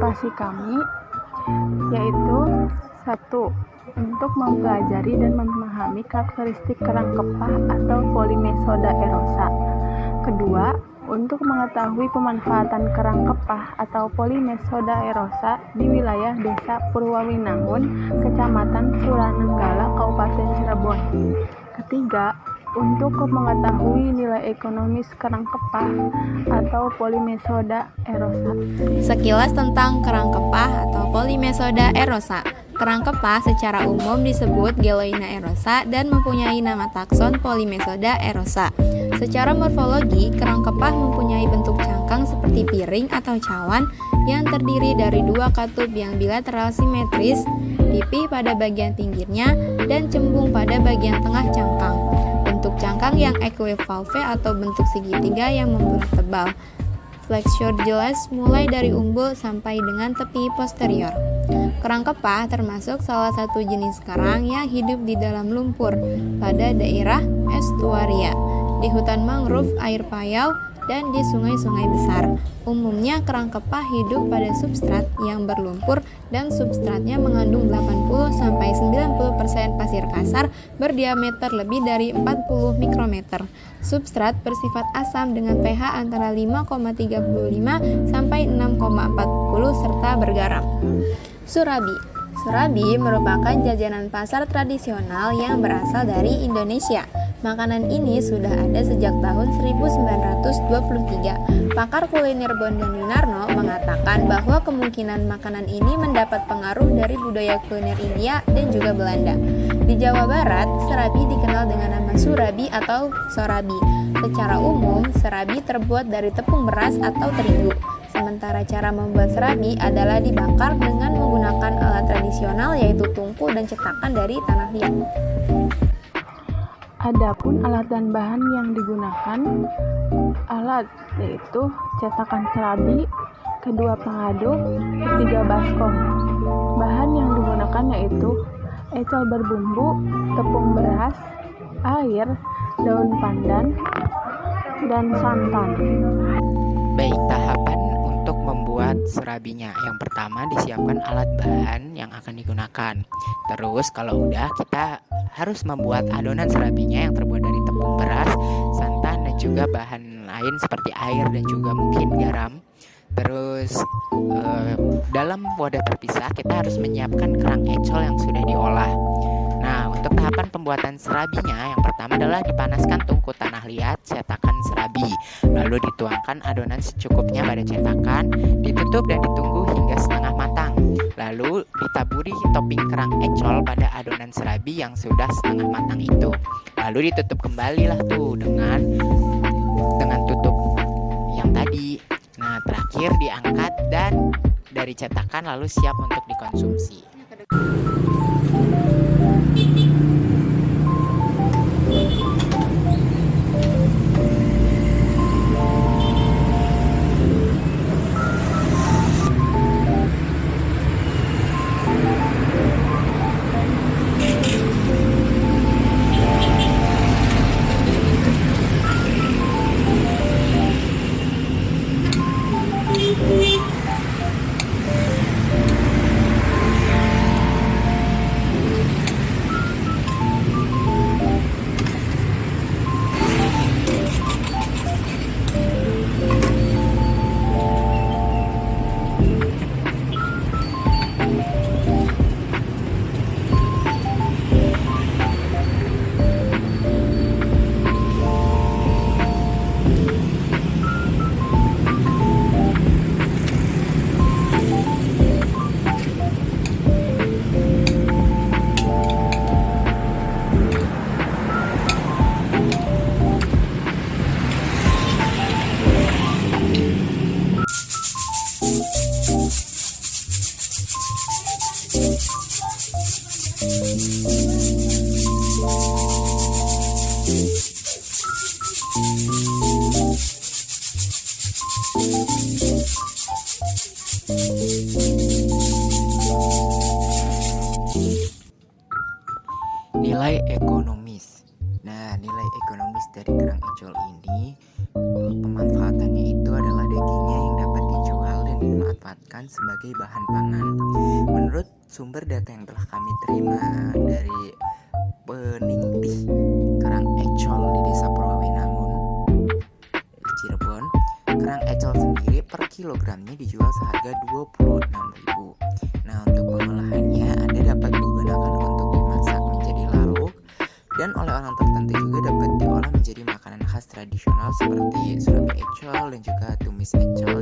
informasi kami yaitu satu, untuk mempelajari dan memahami karakteristik kerang kepah atau Polymesoda erosa. Kedua, untuk mengetahui pemanfaatan kerang kepah atau Polymesoda erosa di wilayah Desa Purwawinangun, Kecamatan Suranenggala, Kabupaten Cirebon. Ketiga, untuk mengetahui nilai ekonomis kerang kepah atau Polymesoda erosa. Sekilas tentang kerang kepah atau Polymesoda erosa. Kerang kepah secara umum disebut Geloina erosa dan mempunyai nama takson Polymesoda erosa. Secara morfologi, kerang kepah mempunyai bentuk cangkang seperti piring atau cawan yang terdiri dari dua katup yang bilateral simetris, pipih pada bagian pinggirnya, dan cembung pada bagian tengah cangkang. Bentuk cangkang yang equivalve atau bentuk segitiga yang membelah tebal. Flexure jelas mulai dari umbul sampai dengan tepi posterior. Kerang kepah termasuk salah satu jenis kerang yang hidup di dalam lumpur pada daerah estuaria, di hutan mangrove air payau, dan di sungai-sungai besar. Umumnya kerang kepah hidup pada substrat yang berlumpur dan substratnya mengandung 80-90% pasir kasar berdiameter lebih dari 40 mikrometer. Substrat bersifat asam dengan pH antara 5,35 sampai 6,40 serta bergaram. Surabi. Surabi merupakan jajanan pasar tradisional yang berasal dari Indonesia. Makanan ini sudah ada sejak tahun 1923. Pakar kuliner Bondan Winarno mengatakan bahwa kemungkinan makanan ini mendapat pengaruh dari budaya kuliner India dan juga Belanda. Di Jawa Barat, serabi dikenal dengan nama surabi atau sorabi. Secara umum, serabi terbuat dari tepung beras atau terigu. Sementara cara membuat serabi adalah dibakar dengan menggunakan alat tradisional yaitu tungku dan cetakan dari tanah liat. Adapun alat dan bahan yang digunakan alat yaitu cetakan serabi, kedua pengaduk, ketiga baskom. Bahan yang digunakan yaitu ecel berbumbu, tepung beras, air, daun pandan, dan santan. Baik, tahapan untuk membuat serabinya. Yang pertama disiapkan alat bahan yang akan digunakan. Terus kalau udah, kita harus membuat adonan serabinya yang terbuat dari tepung beras, santan, dan juga bahan lain seperti air dan juga mungkin garam. Terus dalam wadah terpisah kita harus menyiapkan kerang ecol yang sudah diolah. Nah, untuk tahapan pembuatan serabinya, yang pertama adalah dipanaskan tungku tanah liat cetakan serabi, lalu dituangkan adonan secukupnya pada cetakan, ditutup dan ditunggu hingga setengah matang. Lalu ditaburi topping kerang ecol pada adonan serabi yang sudah setengah matang itu. Lalu ditutup kembali lah tuh dengan tutup yang tadi. Nah, terakhir diangkat dan dari cetakan lalu siap untuk dikonsumsi. Nilai ekonomis. Nah, nilai ekonomis dari kerang ecol ini, pemanfaatannya itu adalah dagingnya yang dapat dijual dan dimanfaatkan sebagai bahan pangan. Menurut sumber data yang telah kami terima dari peningtih kerang ecol di Desa Purwawinangun, Cirebon, kerang ecol sendiri per kilogramnya dijual seharga Rp26.000. Nah, untuk pengolahannya Anda dapat menggunakan untuk dimasak menjadi lauk, dan oleh orang tertentu juga dapat diolah menjadi makanan khas tradisional seperti surabi ecol dan juga tumis ecol